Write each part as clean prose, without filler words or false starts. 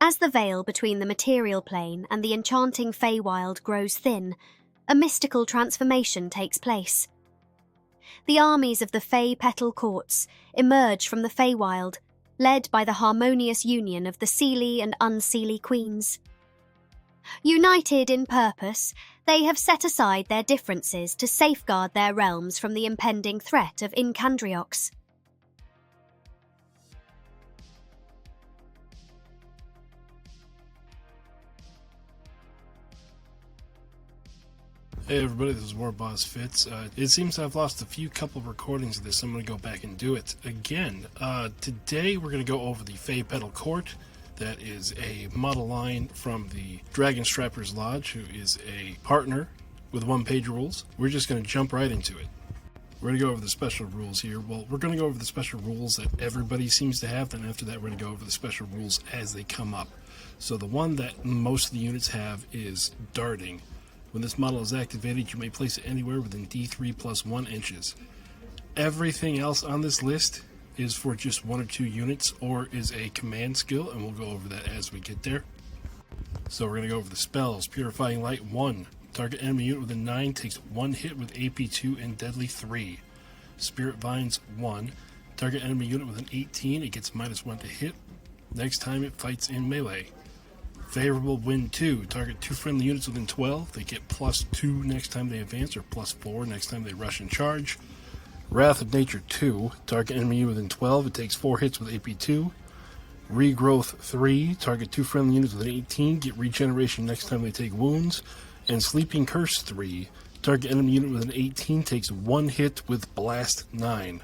As the veil between the material plane and the enchanting Feywild grows thin, a mystical transformation takes place. The armies of the Fae Petal Courts emerge from the Feywild, led by the harmonious union of the Seelie and Unseelie queens. United in purpose, they have set aside their differences to safeguard their realms from the impending threat of Incandriox. Hey everybody, this is Warboss Fitz. It seems I've lost a couple recordings of this. I'm going to go back and do it again. Today we're going to go over the Fae Petal Court. That is a model line from the Dragon Strapper's Lodge, who is a partner with one-page rules. We're just going to jump right into it. We're going to go over the special rules here. Well, we're going to go over the special rules that everybody seems to have, then after that we're going to go over the special rules as they come up. So the one that most of the units have is darting. When this model is activated, you may place it anywhere within D3 plus 1 inches. Everything else on this list is for just 1 or 2 units or is a command skill, and we'll go over that as we get there. So we're going to go over the spells. Purifying Light 1. Target enemy unit with a 9 takes 1 hit with AP 2 and Deadly 3. Spirit Vines 1. Target enemy unit with an 18, it gets -1 to hit. Next time it fights in melee. Favorable Wind 2. Target 2 friendly units within 12. They get +2 next time they advance, or +4 next time they rush and charge. Wrath of Nature 2. Target enemy unit within 12. It takes 4 hits with AP 2. Regrowth 3. Target 2 friendly units with an 18. Get regeneration next time they take wounds. And Sleeping Curse 3. Target enemy unit with an 18 takes 1 hit with Blast 9.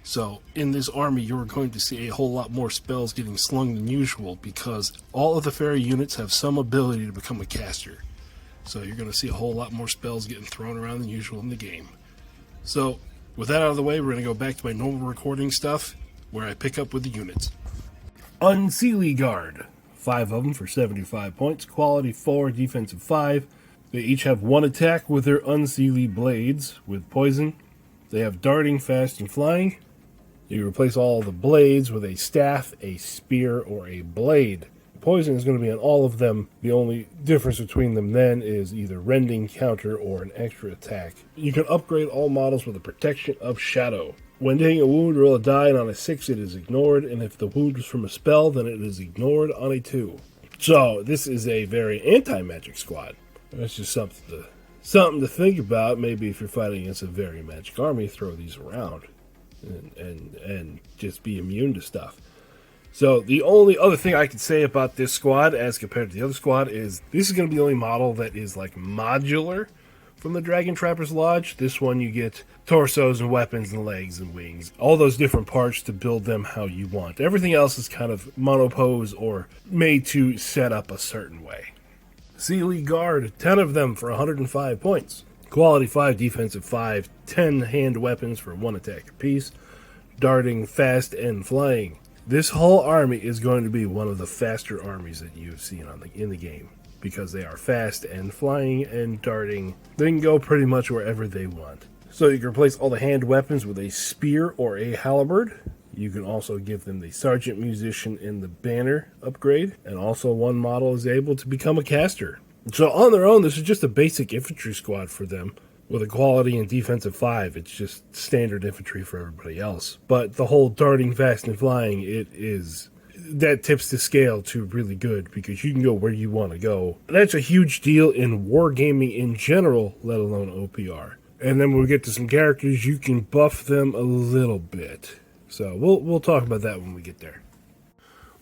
So, in this army, you're going to see a whole lot more spells getting slung than usual because all of the fairy units have some ability to become a caster. So you're going to see a whole lot more spells getting thrown around than usual in the game. So, with that out of the way, we're going to go back to my normal recording stuff, where I pick up with the units. Unseelie Guard. 5 of them for 75 points. Quality 4, defensive 5. They each have 1 attack with their Unseelie blades with poison. They have darting, fast, and flying. You replace all the blades with a staff, a spear, or a blade. Poison is going to be on all of them. The only difference between them then is either rending, counter, or an extra attack. You can upgrade all models with a protection of shadow. When taking a wound, roll a die, and on a 6 it is ignored, and if the wound is from a spell, then it is ignored on a 2. So, this is a very anti-magic squad. That's just something to think about. Maybe if you're fighting against a very magic army, throw these around and just be immune to stuff. So the only other thing I can say about this squad as compared to the other squad is this is going to be the only model that is like modular from the Dragon Trapper's Lodge. This one you get torsos and weapons and legs and wings, all those different parts to build them how you want. Everything else is kind of monopose or made to set up a certain way. Seelie Guard, 10 of them for 105 points. Quality 5, defensive 5, 10 hand weapons for 1 attack apiece. Darting, fast, and flying. This whole army is going to be one of the faster armies that you've seen in the game, because they are fast and flying and darting. They can go pretty much wherever they want. So you can replace all the hand weapons with a spear or a halberd. You can also give them the Sergeant Musician and the Banner upgrade, and also one model is able to become a caster. So on their own, this is just a basic infantry squad for them, with a quality and defensive 5. It's just standard infantry for everybody else. But the whole darting, fast, and flying, that tips the scale to really good, because you can go where you want to go. That's a huge deal in wargaming in general, let alone OPR. And then when we get to some characters, you can buff them a little bit. So we'll talk about that when we get there.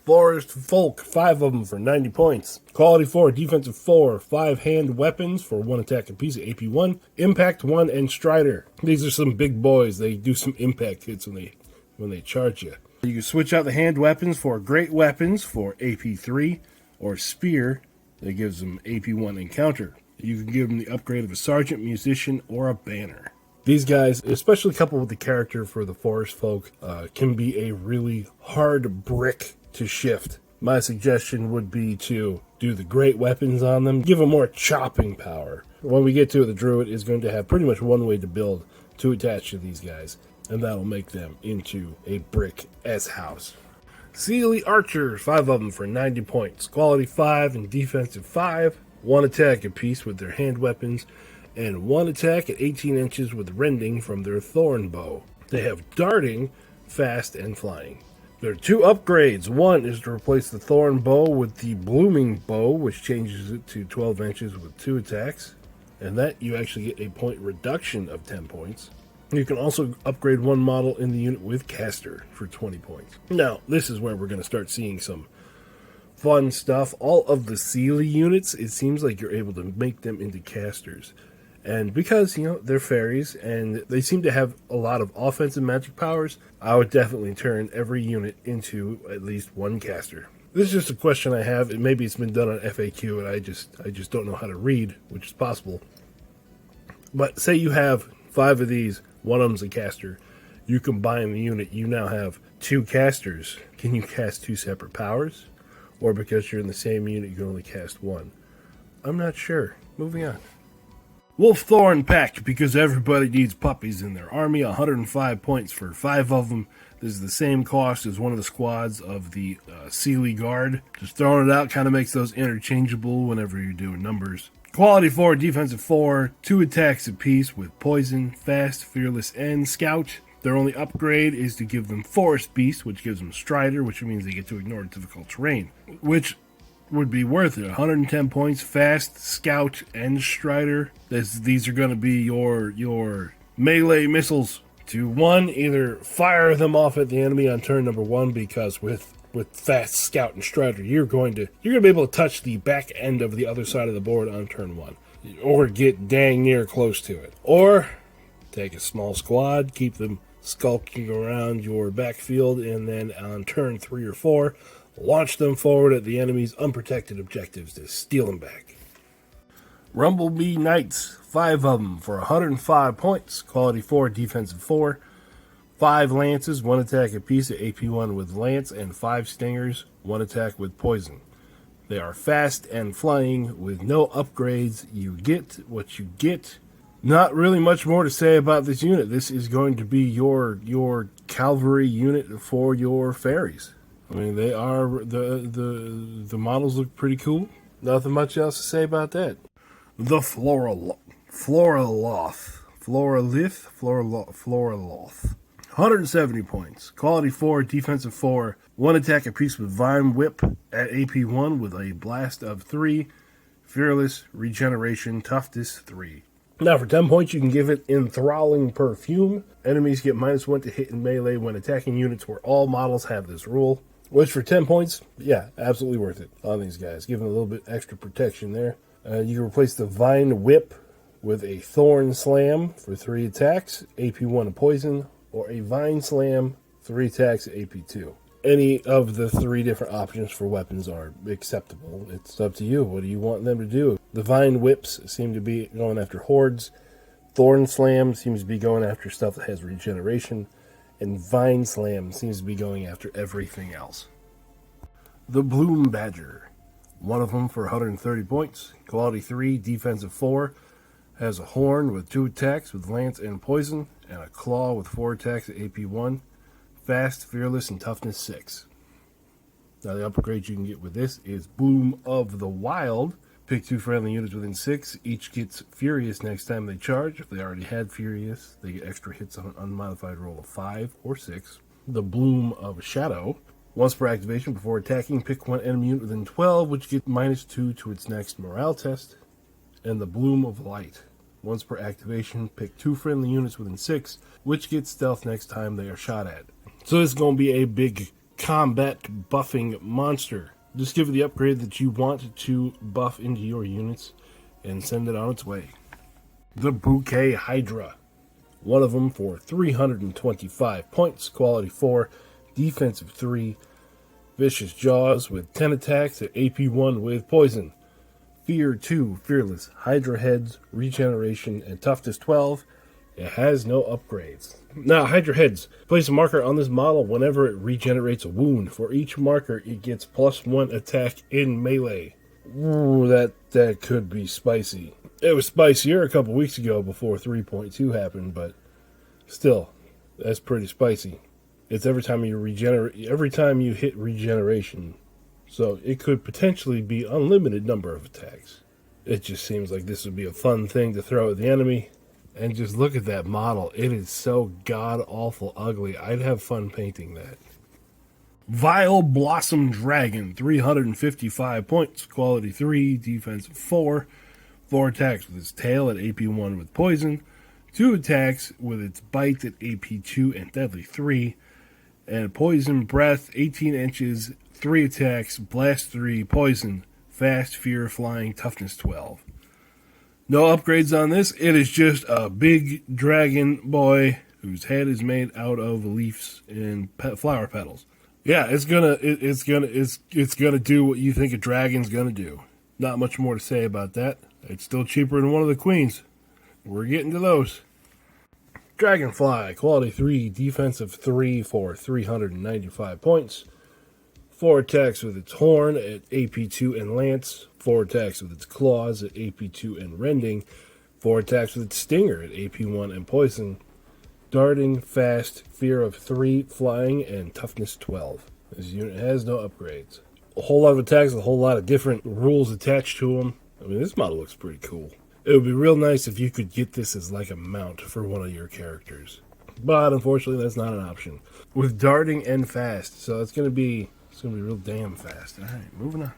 Forest Folk, 5 of them for 90 points. Quality 4, defensive 4, 5 hand weapons for 1 attack apiece at AP 1, Impact 1, and Strider. These are some big boys. They do some impact hits when they charge you. You can switch out the hand weapons for great weapons for AP 3, or Spear that gives them AP 1 encounter. You can give them the upgrade of a Sergeant, Musician, or a Banner. These guys, especially coupled with the character for the Forest Folk, can be a really hard brick to shift. My suggestion would be to do the great weapons on them, give them more chopping power. When we get to it, the Druid is going to have pretty much one way to build to attach to these guys, and that'll make them into a brick S house. Sealy Archers, 5 of them for 90 points. Quality 5 and defensive 5. 1 attack apiece with their hand weapons, and 1 attack at 18 inches with rending from their thorn bow. They have darting, fast, and flying. There are 2 upgrades. One is to replace the thorn bow with the blooming bow, which changes it to 12 inches with 2 attacks. And that you actually get a point reduction of 10 points. You can also upgrade 1 model in the unit with caster for 20 points. Now, this is where we're going to start seeing some fun stuff. All of the Sealy units, it seems like you're able to make them into casters. And because, they're fairies and they seem to have a lot of offensive magic powers, I would definitely turn every unit into at least 1 caster. This is just a question I have, and maybe it's been done on FAQ and I just don't know how to read, which is possible. But say you have 5 of these, one of them's a caster. You combine the unit, you now have 2 casters. Can you cast 2 separate powers? Or because you're in the same unit, you can only cast 1? I'm not sure. Moving on. Wolfthorn Pack, because everybody needs puppies in their army. 105 points for 5 of them. This is the same cost as one of the squads of the Sealy Guard. Just throwing it out kind of makes those interchangeable whenever you're doing numbers. Quality 4, defensive 4, 2 attacks apiece with poison, fast, fearless, and scout. Their only upgrade is to give them Forest Beast, which gives them Strider, which means they get to ignore difficult terrain, which would be worth it. 110 points, fast, scout, and Strider. These are going to be your melee missiles. To 1, either fire them off at the enemy on turn number 1, because with fast, scout, and Strider, you're going to be able to touch the back end of the other side of the board on turn 1, or get dang near close to it. Or take a small squad, keep them skulking around your backfield, and then on turn 3 or 4, launch them forward at the enemy's unprotected objectives to steal them back. Rumblebee Knights, 5 of them for 105 points. Quality 4, defensive 4. 5 lances, 1 attack apiece at AP1 with lance, and 5 stingers, 1 attack with poison. They are fast and flying with no upgrades. You get what you get. Not really much more to say about this unit. This is going to be your cavalry unit for your fairies. I mean, they are the models look pretty cool. Nothing much else to say about that. The Floraloth. 170 points. Quality 4, defensive 4. 1 attack apiece with Vine Whip at AP1 with a blast of 3. Fearless, regeneration, toughness 3. Now for 10 points, you can give it Enthralling Perfume. Enemies get -1 to hit in melee when attacking units where all models have this rule. Which for 10 points, yeah, absolutely worth it on these guys. Give them a little bit extra protection there. You can replace the Vine Whip with a Thorn Slam for 3 attacks, AP1 and poison, or a Vine Slam, 3 attacks at AP2. Any of the 3 different options for weapons are acceptable. It's up to you. What do you want them to do? The Vine Whips seem to be going after hordes. Thorn Slam seems to be going after stuff that has regeneration. And Vine Slam seems to be going after everything else. The Bloom Badger. 1 of them for 130 points. Quality 3, defensive 4. Has a horn with 2 attacks with lance and poison, and a claw with 4 attacks at AP1. Fast, fearless, and toughness 6. Now the upgrade you can get with this is Bloom of the Wild. Pick 2 friendly units within 6. Each gets Furious next time they charge. If they already had Furious, they get extra hits on an unmodified roll of 5 or 6. The Bloom of Shadow. Once per activation, before attacking, pick 1 enemy unit within 12, which gets -2 to its next morale test. And the Bloom of Light. Once per activation, pick 2 friendly units within 6, which gets stealth next time they are shot at. So this is going to be a big combat buffing monster. Just give it the upgrade that you want to buff into your units and send it on its way. The Bouquet Hydra. 1 of them for 325 points. Quality 4, defensive 3. Vicious Jaws with 10 attacks at AP1 with poison. Fear 2, fearless. Hydra heads, regeneration, and toughness 12. It has no upgrades. Now, Hydra heads. Place a marker on this model whenever it regenerates a wound. For each marker, it gets +1 attack in melee. Ooh, that could be spicy. It was spicier a couple weeks ago before 3.2 happened, but still, that's pretty spicy. It's every time you hit regeneration. So it could potentially be unlimited number of attacks. It just seems like this would be a fun thing to throw at the enemy. And just look at that model. It is so god-awful ugly. I'd have fun painting that. Vile Blossom Dragon, 355 points, quality 3, defense 4, 4 attacks with its tail at AP 1 with poison, 2 attacks with its bite at AP 2 and deadly 3, and poison breath, 18 inches, 3 attacks, blast 3, poison, fast, fear, flying, toughness 12. No upgrades on this. It is just a big dragon boy whose head is made out of leaves and flower petals. Yeah, it's gonna do what you think a dragon's gonna do. Not much more to say about that. It's still cheaper than one of the queens. We're getting to those. Dragonfly, quality 3, defensive 3 for 395 points. 4 attacks with its horn at AP 2 and lance. 4 attacks with its claws at AP 2 and rending. 4 attacks with its stinger at AP 1 and poison. Darting, fast, fear of 3, flying, and toughness 12. This unit has no upgrades. A whole lot of attacks, a whole lot of different rules attached to them. I mean, this model looks pretty cool. It would be real nice if you could get this as like a mount for one of your characters. But unfortunately, that's not an option. With darting and fast, so it's going to be real damn fast. All right, moving on.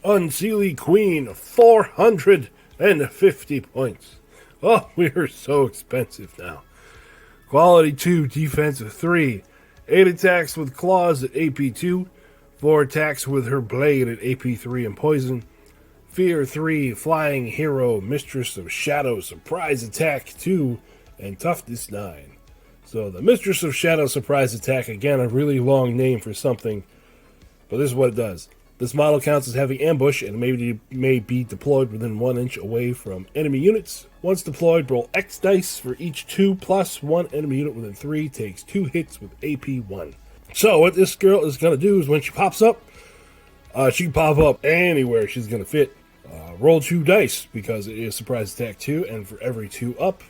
Unseelie Queen, 450 points. Oh, we are so expensive now. Quality 2, defensive 3. 8 attacks with claws at AP 2. 4 attacks with her blade at AP 3 and poison. Fear 3, flying hero, mistress of shadow, surprise attack 2, and toughness 9. So the mistress of shadow surprise attack, again, a really long name for something, but this is what it does. This model counts as having ambush and may be deployed within 1 inch away from enemy units. Once deployed, roll X dice for each 2 plus 1 enemy unit within 3 takes 2 hits with AP 1. So what this girl is going to do is when she pops up, she can pop up anywhere she's going to fit. Roll 2 dice because it is surprise attack 2, and for every 2 up,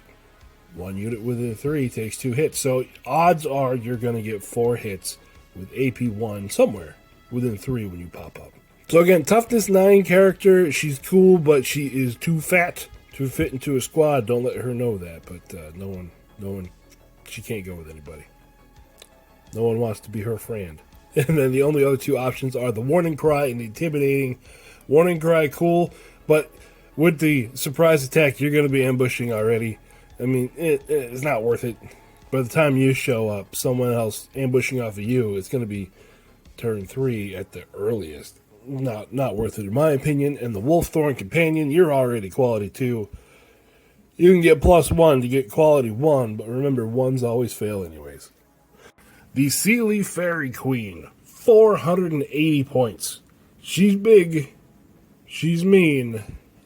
1 unit within 3 takes 2 hits. So odds are you're going to get 4 hits with AP 1 somewhere within 3 when you pop up. So again, toughness 9 character. She's cool, but she is too fat to fit into a squad. Don't let her know that. But no one, she can't go with anybody. No one wants to be her friend. And then the only other 2 options are the warning cry and the intimidating. Warning cry, cool, but with the surprise attack, you're going to be ambushing already. I mean, it's not worth it. By the time you show up, someone else ambushing off of you, it's going to be turn 3 at the earliest. Not worth it in my opinion. And the Wolfthorn Companion, you're already quality 2. You can get +1 to get quality 1, but remember, 1s always fail anyways. The Seelie Fairy Queen, 480 points. She's big, she's mean,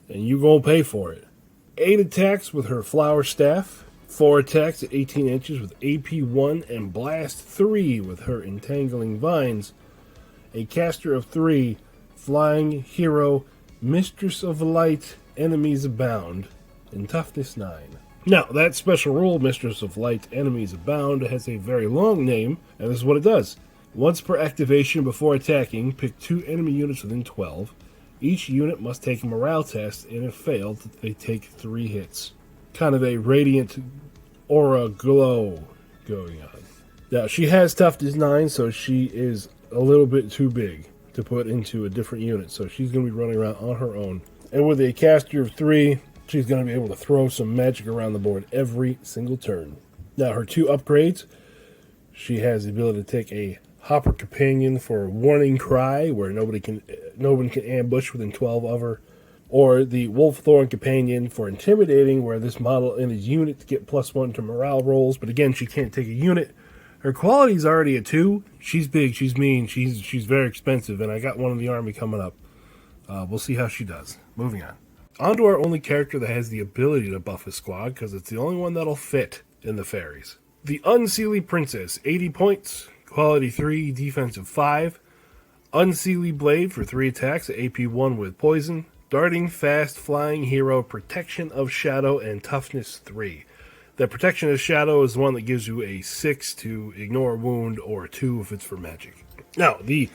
and you gonna pay for it. 8 attacks with her flower staff, 4 attacks at 18 inches with AP 1, and blast 3 with her entangling vines. A caster of 3, flying hero, mistress of light, enemies abound, and toughness 9. Now, that special rule, Mistress of Light, Enemies Abound, has a very long name, and this is what it does. Once per activation before attacking, pick 2 enemy units within 12. Each unit must take a morale test, and if failed, they take 3 hits. Kind of a radiant aura glow going on. Now, she has toughness 9, so she is a little bit too big to put into a different unit, so she's going to be running around on her own. And with a caster of 3, she's going to be able to throw some magic around the board every single turn. Now, her 2 upgrades, she has the ability to take a Hopper Companion for Warning Cry, where no one can ambush within 12 of her, or the Wolfthorn Companion for Intimidating, where this model and his unit get +1 to morale rolls, but again, she can't take a unit. Her quality is already a 2. She's big, she's mean, she's very expensive, and I got one in the army coming up. We'll see how she does. Moving on. On to our only character that has the ability to buff his squad, because it's the only one that'll fit in the fairies. The Unseelie Princess, 80 points, quality 3, defensive 5. Unseelie Blade for 3 attacks, AP 1 with poison. Darting, fast, flying hero, protection of shadow, and toughness 3. The Protectionist Shadow is the one that gives you a 6 to ignore a wound, or a 2 if it's for magic. Now, the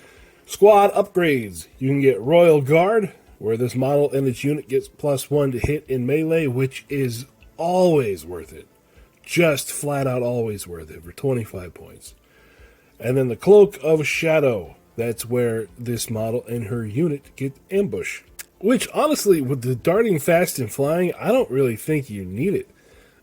squad upgrades. You can get Royal Guard, where this model and its unit gets +1 to hit in melee, which is always worth it. Just flat out always worth it for 25 points. And then the Cloak of Shadow. That's where this model and her unit get ambush. Which, honestly, with the darting fast and flying, I don't really think you need it.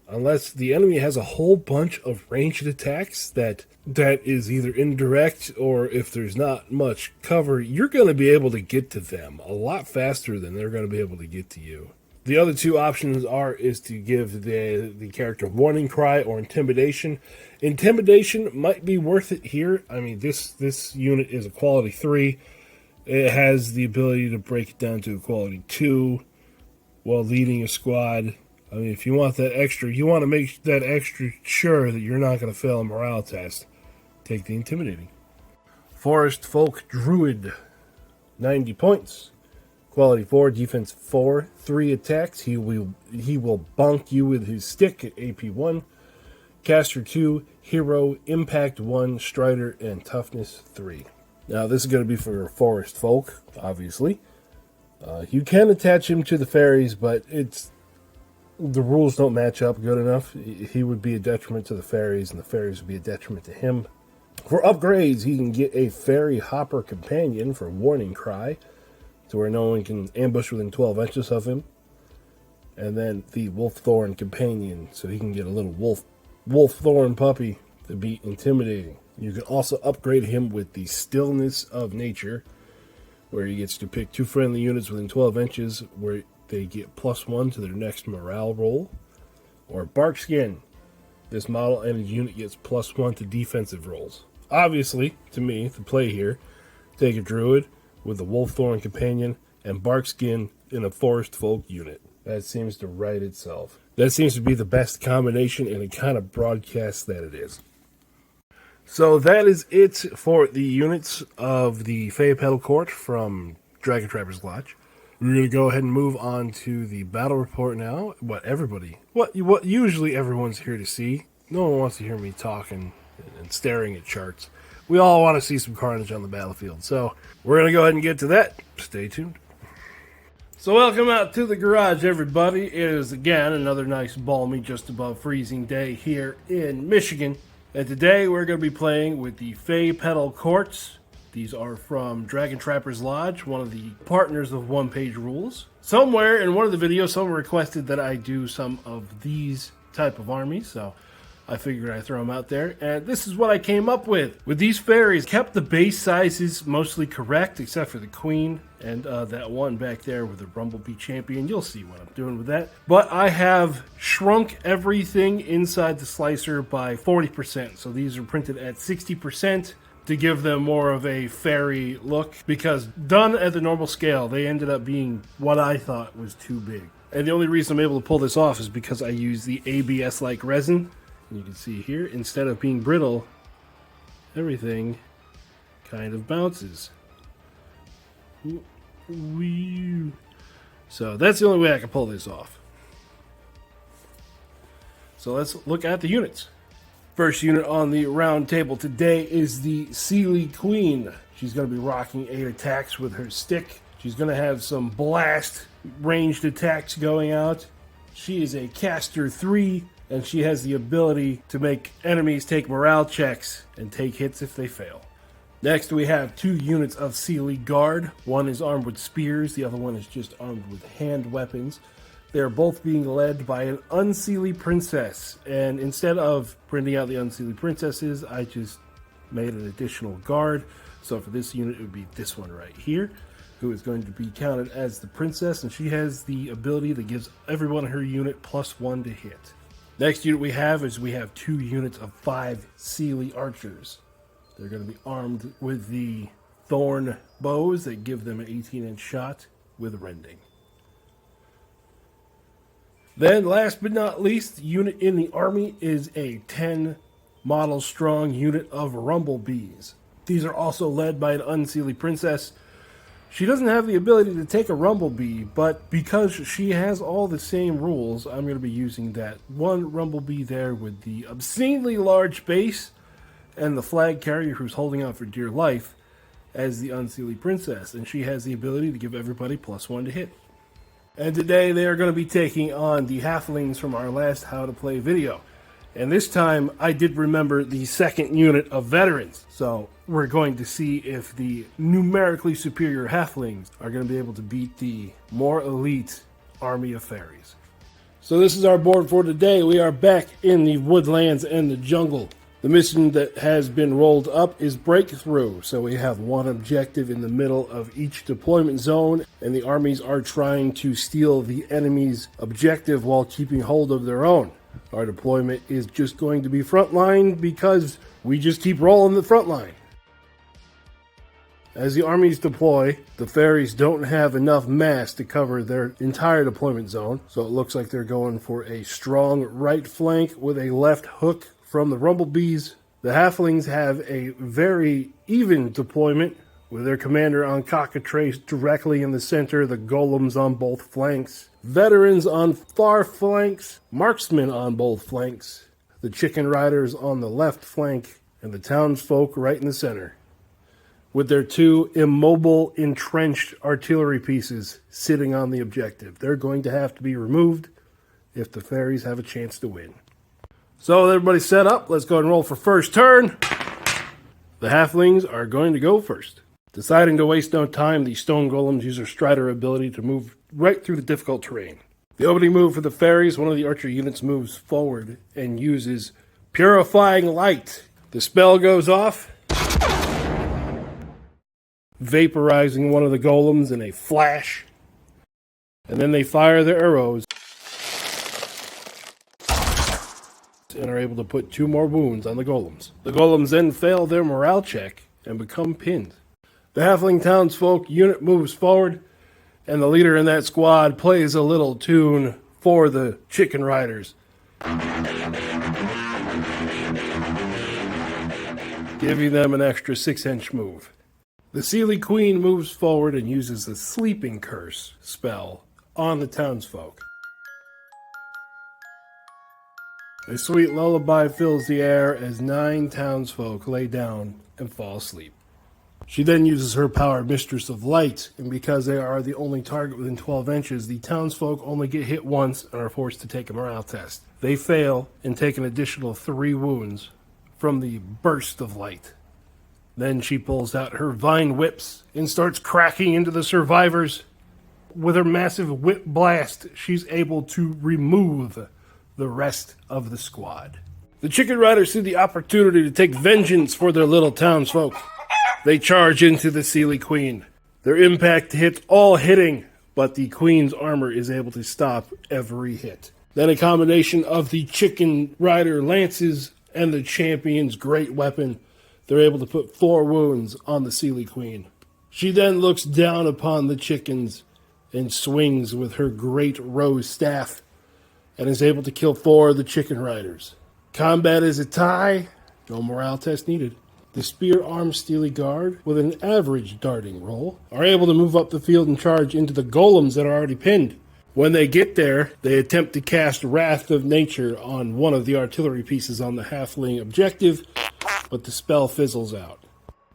Unless the enemy has a whole bunch of ranged attacks that is either indirect, or if there's not much cover, you're going to be able to get to them a lot faster than they're going to be able to get to you. The other two options is to give the character Warning Cry or Intimidation. Intimidation might be worth it here. I mean, this unit is a quality 3. It has the ability to break it down to a quality 2 while leading a squad. I mean, if you want that extra, you want to make that extra sure that you're not going to fail a morale test, take the Intimidating. Forest Folk Druid, 90 points. Quality 4, defense 4, 3 attacks. He will bonk you with his stick at AP 1. Caster 2, Hero, Impact 1, Strider, and Toughness 3. Now, this is going to be for Forest Folk, obviously. You can attach him to the fairies, but the rules don't match up good enough. He would be a detriment to the fairies, and the fairies would be a detriment to him. For upgrades, he can get a Fairy Hopper Companion for Warning Cry, to where no one can ambush within 12 inches of him. And then the Wolfthorn Companion, so he can get a little Wolfthorn puppy to be intimidating. You can also upgrade him with the Stillness of Nature, where he gets to pick 2 friendly units within 12 inches, where they get +1 to their next morale roll. Or Barkskin. This model and his unit gets +1 to defensive rolls. Obviously, to me, the play here, take a Druid with the Wolfthorn Companion and Barkskin in a Forest Folk unit. That seems to write itself. That seems to be the best combination, and it kind of broadcasts that it is. So that is it for the units of the Fae Petal Court from Dragon Trapper's Lodge. We're going to go ahead and move on to the battle report now. What usually everyone's here to see. No one wants to hear me talking and staring at charts. We all want to see some carnage on the battlefield. So we're going to go ahead and get to that. Stay tuned. So welcome out to the garage, everybody. It is, again, another nice, balmy, just above freezing day here in Michigan. And today we're going to be playing with the Fae Petal Courts. These are from Dragon Trapper's Lodge, one of the partners of One Page Rules. Somewhere in one of the videos, someone requested that I do some of these type of armies, so I figured I'd throw them out there. And this is what I came up with. With these fairies, kept the base sizes mostly correct, except for the queen and that one back there with the Rumblebee champion. You'll see what I'm doing with that. But I have shrunk everything inside the slicer by 40%. So these are printed at 60%. To give them more of a fairy look, because done at the normal scale, they ended up being what I thought was too big. And the only reason I'm able to pull this off is because I use the ABS-like resin. And you can see here, instead of being brittle, everything kind of bounces. So that's the only way I can pull this off. So let's look at the units. First unit on the round table today is the Sealy Queen. She's going to be rocking 8 attacks with her stick. She's going to have some blast ranged attacks going out. She is a caster 3, and she has the ability to make enemies take morale checks and take hits if they fail. Next we have 2 units of Sealy Guard. One is armed with spears, the other one is just armed with hand weapons. They're both being led by an Unseelie Princess, and instead of printing out the Unseelie Princesses, I just made an additional guard. So for this unit, it would be this one right here, who is going to be counted as the princess, and she has the ability that gives everyone in her unit +1 to hit. Next unit we have 2 units of 5 Sealy Archers. They're going to be armed with the thorn bows that give them an 18-inch shot with rending. Then, last but not least, the unit in the army is a 10 model strong unit of Rumblebees. These are also led by an Unseelie Princess. She doesn't have the ability to take a Rumblebee, but because she has all the same rules, I'm going to be using that one Rumblebee there with the obscenely large base and the flag carrier who's holding out for dear life as the Unseelie Princess, and she has the ability to give everybody +1 to hit. And today they are going to be taking on the halflings from our last How to Play video. And this time I did remember the second unit of veterans. So we're going to see if the numerically superior halflings are going to be able to beat the more elite army of fairies. So this is our board for today. We are back in the woodlands and the jungle. The mission that has been rolled up is Breakthrough. So we have one objective in the middle of each deployment zone, and the armies are trying to steal the enemy's objective while keeping hold of their own. Our deployment is just going to be frontline because we just keep rolling the front line. As the armies deploy, the fairies don't have enough mass to cover their entire deployment zone, so it looks like they're going for a strong right flank with a left hook from the Rumblebees. The halflings have a very even deployment with their commander on Cockatrace directly in the center, the golems on both flanks, veterans on far flanks, marksmen on both flanks, the chicken riders on the left flank, and the townsfolk right in the center, with their two immobile, entrenched artillery pieces sitting on the objective. They're going to have to be removed if the fairies have a chance to win. So everybody set up, let's go and roll for first turn. The halflings are going to go first. Deciding to waste no time, the stone golems use their strider ability to move right through the difficult terrain. The opening move for the fairies, one of the archer units moves forward and uses Purifying Light. The spell goes off, vaporizing one of the golems in a flash, and then they fire their arrows and are able to put 2 more wounds on the golems. The golems then fail their morale check and become pinned. The halfling townsfolk unit moves forward, and the leader in that squad plays a little tune for the chicken riders, giving them an extra 6-inch move. The Seelie Queen moves forward and uses the Sleeping Curse spell on the townsfolk. A sweet lullaby fills the air as 9 townsfolk lay down and fall asleep. She then uses her power, Mistress of Light, and because they are the only target within 12 inches, the townsfolk only get hit once and are forced to take a morale test. They fail and take an additional 3 wounds from the burst of light. Then she pulls out her vine whips and starts cracking into the survivors. With her massive whip blast, she's able to remove the rest of the squad. The chicken riders see the opportunity to take vengeance for their little townsfolk. They charge into the Seelie Queen. Their impact hits all hitting, but the Queen's armor is able to stop every hit. Then a combination of the chicken rider lances and the champion's great weapon, they're able to put 4 wounds on the Seelie Queen. She then looks down upon the chickens and swings with her great rose staff and is able to kill 4 of the chicken riders. Combat is a tie, no morale test needed. The spear-armed Steely Guard, with an average darting roll, are able to move up the field and charge into the golems that are already pinned. When they get there, they attempt to cast Wrath of Nature on one of the artillery pieces on the halfling objective, but the spell fizzles out.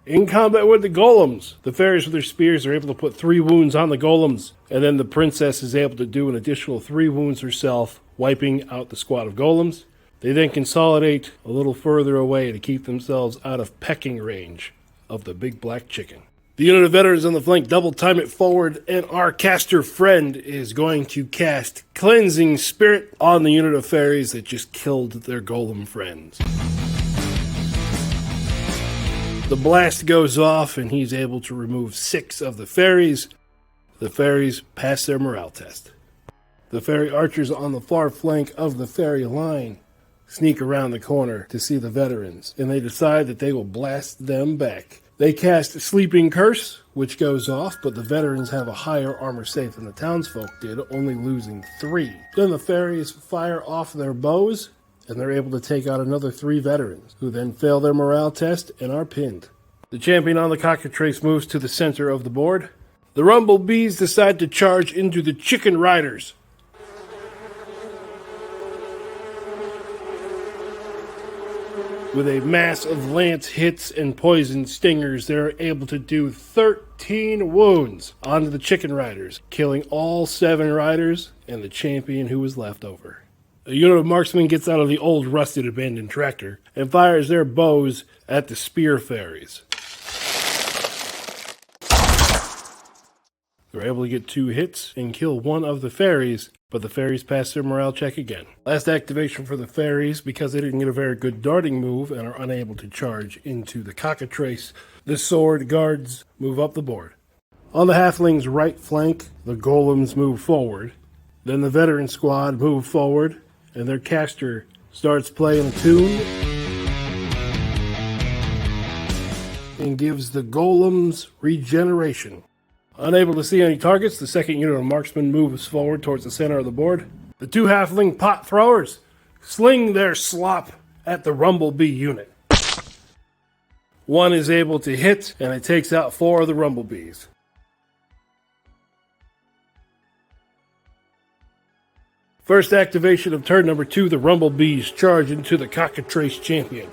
In combat with the golems, the fairies with their spears are able to put 3 wounds on the golems, and then the princess is able to do an additional 3 wounds herself, wiping out the squad of golems. They then consolidate a little further away to keep themselves out of pecking range of the big black chicken. The unit of veterans on the flank double time it forward, and our caster friend is going to cast Cleansing Spirit on the unit of fairies that just killed their golem friends. The blast goes off, and he's able to remove 6 of the fairies. The fairies pass their morale test. The fairy archers on the far flank of the fairy line sneak around the corner to see the veterans, and they decide that they will blast them back. They cast Sleeping Curse, which goes off, but the veterans have a higher armor save than the townsfolk did, only losing 3. Then the fairies fire off their bows, and they're able to take out another 3 veterans, who then fail their morale test and are pinned. The champion on the Cockatrace moves to the center of the board. The Rumblebees decide to charge into the Chicken Riders. With a mass of lance hits and poison stingers, they're able to do 13 wounds onto the Chicken Riders, killing all 7 riders and the champion who was left over. A unit of marksmen gets out of the old rusted abandoned tractor and fires their bows at the spear fairies. They're able to get 2 hits and kill one of the fairies, but the fairies pass their morale check again. Last activation for the fairies, because they didn't get a very good darting move and are unable to charge into the cockatrice, the sword guards move up the board. On the halfling's right flank, the golems move forward. Then the veteran squad move forward, and their caster starts playing a tune and gives the golems regeneration. Unable to see any targets, the second unit of marksmen moves forward towards the center of the board. The 2 halfling pot throwers sling their slop at the Rumblebee unit. One is able to hit, and it takes out 4 of the Rumblebees. First activation of turn number 2, the Rumblebees charge into the cockatrice champion.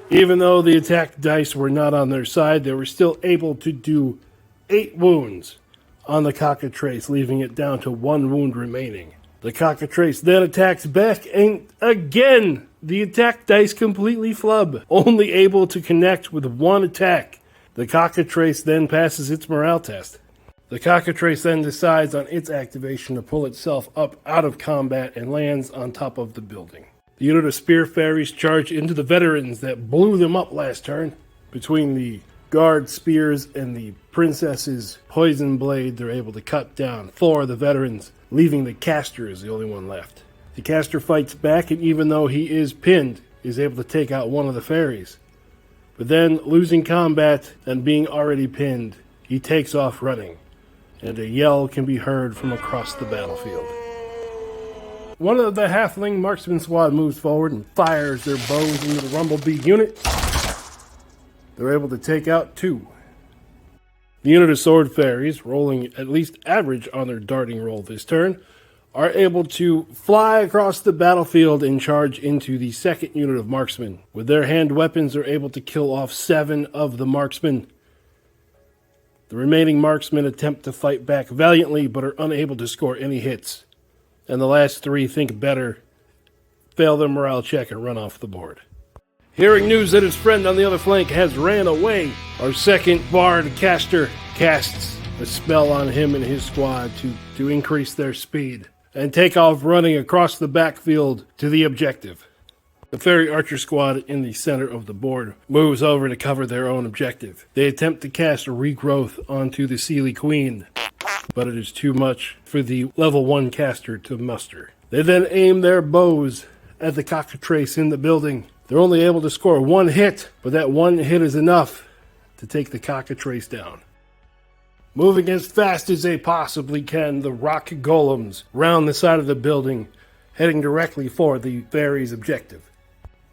Even though the attack dice were not on their side, they were still able to do 8 wounds on the cockatrice, leaving it down to 1 wound remaining. The cockatrice then attacks back, and again, the attack dice completely flub, only able to connect with 1 attack. The cockatrice then passes its morale test. The cockatrice then decides on its activation to pull itself up out of combat and lands on top of the building. The unit of spear fairies charge into the veterans that blew them up last turn. Between the guard spears and the princess's poison blade, they're able to cut down 4 of the veterans, leaving the caster as the only one left. The caster fights back, and even though he is pinned, is able to take out 1 of the fairies. But then, losing combat and being already pinned, he takes off running, and a yell can be heard from across the battlefield. One of the halfling marksman squad moves forward and fires their bows into the Rumblebee unit. They're able to take out 2. The unit of sword fairies, rolling at least average on their darting roll this turn, are able to fly across the battlefield and charge into the second unit of marksmen. With their hand weapons, they're able to kill off 7 of the marksmen. The remaining marksmen attempt to fight back valiantly, but are unable to score any hits. And the last 3 think better, fail their morale check, and run off the board. Hearing news that his friend on the other flank has ran away, our second bard caster casts a spell on him and his squad to increase their speed and take off running across the backfield to the objective. The fairy archer squad in the center of the board moves over to cover their own objective. They attempt to cast a regrowth onto the Seelie Queen, but it is too much for the level 1 caster to muster. They then aim their bows at the cockatrice in the building. They're only able to score 1 hit, but that 1 hit is enough to take the cockatrice down. Moving as fast as they possibly can, the rock golems round the side of the building, heading directly for the fairy's objective.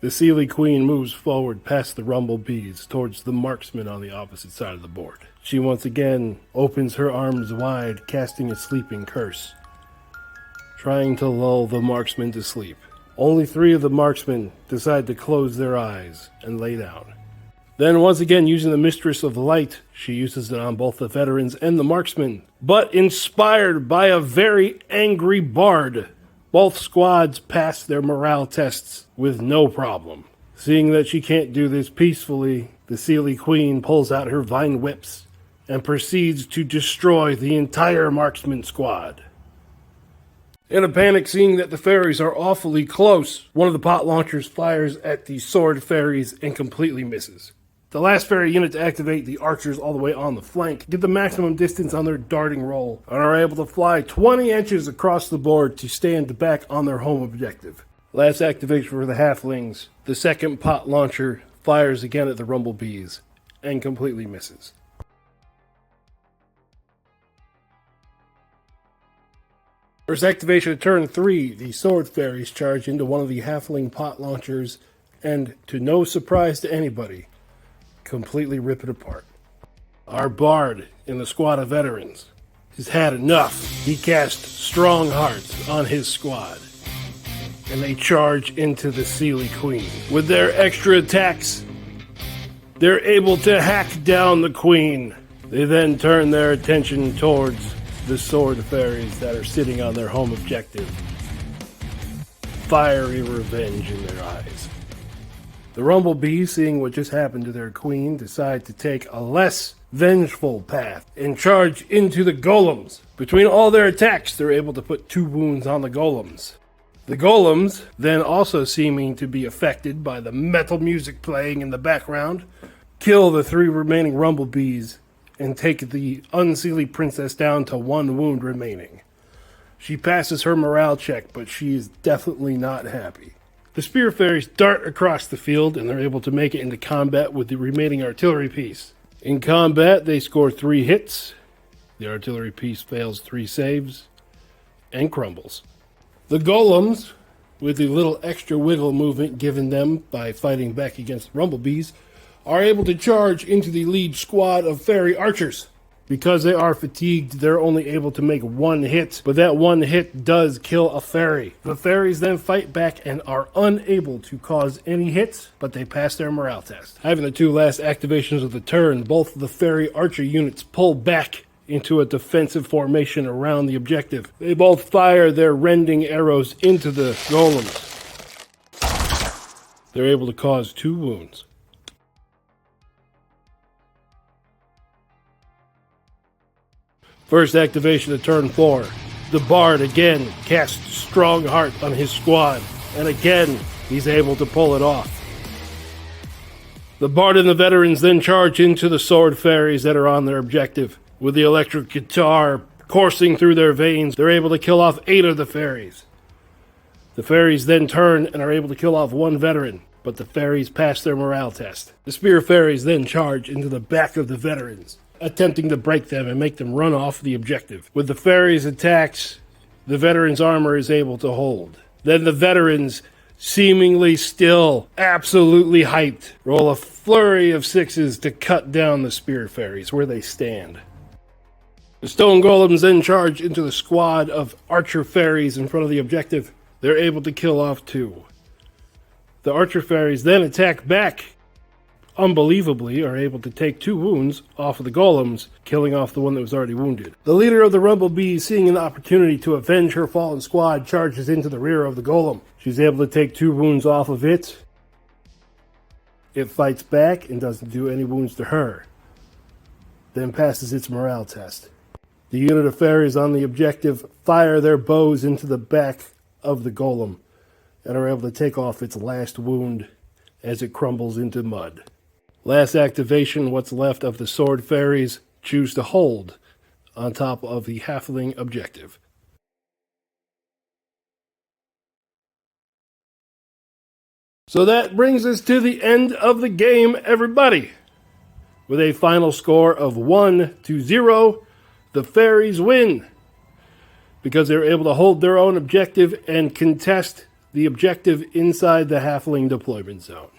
The Seelie Queen moves forward past the Rumblebees towards the marksman on the opposite side of the board. She once again opens her arms wide, casting a sleeping curse, trying to lull the marksman to sleep. Only 3 of the marksmen decide to close their eyes and lay down. Then, once again, using the Mistress of Light, she uses it on both the veterans and the marksmen. But inspired by a very angry bard, both squads pass their morale tests with no problem. Seeing that she can't do this peacefully, the Seelie Queen pulls out her vine whips and proceeds to destroy the entire marksman squad. In a panic, seeing that the fairies are awfully close, one of the pot launchers fires at the sword fairies and completely misses. The last fairy unit to activate, the archers all the way on the flank, get the maximum distance on their darting roll and are able to fly 20 inches across the board to stand back on their home objective. Last activation for the halflings, the second pot launcher fires again at the Rumblebees and completely misses. First activation of turn 3, the sword fairies charge into one of the halfling pot launchers and, to no surprise to anybody, completely rip it apart. Our bard in the squad of veterans has had enough. He cast Strong Hearts on his squad, and they charge into the Seelie Queen. With their extra attacks, they're able to hack down the Queen. They then turn their attention towards the sword fairies that are sitting on their home objective. Fiery revenge in their eyes. The Rumblebees, seeing what just happened to their queen, decide to take a less vengeful path and charge into the golems. Between all their attacks, they're able to put 2 wounds on the golems. The golems, then also seeming to be affected by the metal music playing in the background, kill the 3 remaining Rumblebees and take the Unseelie Princess down to 1 wound remaining. She passes her morale check, but she is definitely not happy. The Spear Fairies dart across the field, and they're able to make it into combat with the remaining artillery piece. In combat, they score 3 hits. The artillery piece fails 3 saves and crumbles. The golems, with the little extra wiggle movement given them by fighting back against the Rumblebees, are able to charge into the lead squad of fairy archers. Because they are fatigued, they're only able to make 1 hit, but that 1 hit does kill a fairy. The fairies then fight back and are unable to cause any hits, but they pass their morale test. Having the 2 last activations of the turn, both of the fairy archer units pull back into a defensive formation around the objective. They both fire their rending arrows into the golems. They're able to cause 2 wounds. First activation of turn 4. The Bard again casts Strong Heart on his squad, and again he's able to pull it off. The Bard and the veterans then charge into the sword fairies that are on their objective. With the electric guitar coursing through their veins, they're able to kill off 8 of the fairies. The fairies then turn and are able to kill off 1 veteran, but the fairies pass their morale test. The Spear Fairies then charge into the back of the veterans, attempting to break them and make them run off the objective. With the fairies' attacks, the veterans' armor is able to hold. Then the veterans, seemingly still absolutely hyped, roll a flurry of 6s to cut down the Spear Fairies where they stand. The Stone Golems then charge into the squad of Archer Fairies in front of the objective. They're able to kill off 2. The Archer Fairies then attack back. Unbelievably, are able to take 2 wounds off of the golems, killing off the one that was already wounded. The leader of the Rumblebees, seeing an opportunity to avenge her fallen squad, charges into the rear of the golem. She's able to take 2 wounds off of it. It fights back and doesn't do any wounds to her. Then passes its morale test. The unit of fairies on the objective fire their bows into the back of the golem and are able to take off its last wound as it crumbles into mud. Last activation, what's left of the sword fairies choose to hold on top of the halfling objective. So that brings us to the end of the game, everybody. With a final score of 1-0, the fairies win, because they were able to hold their own objective and contest the objective inside the halfling deployment zone.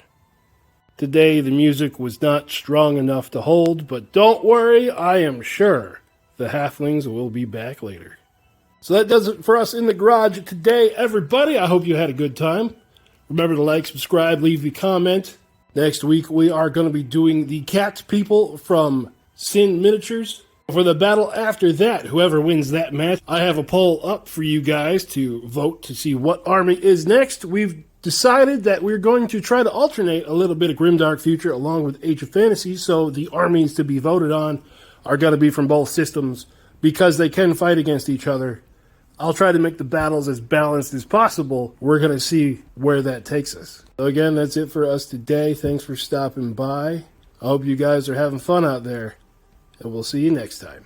Today, the music was not strong enough to hold, but don't worry, I am sure the halflings will be back later. So that does it for us in the garage today, everybody. I hope you had a good time. Remember to like, subscribe, leave a comment. Next week, we are going to be doing the cat people from Sin Miniatures. For the battle after that, whoever wins that match, I have a poll up for you guys to vote to see what army is next. We've decided that we're going to try to alternate a little bit of Grimdark Future along with Age of Fantasy, so the armies to be voted on are going to be from both systems because they can fight against each other. I'll try to make the battles as balanced as possible. We're going to see where that takes us. So again, that's it for us today. Thanks for stopping by. I hope you guys are having fun out there, and we'll see you next time.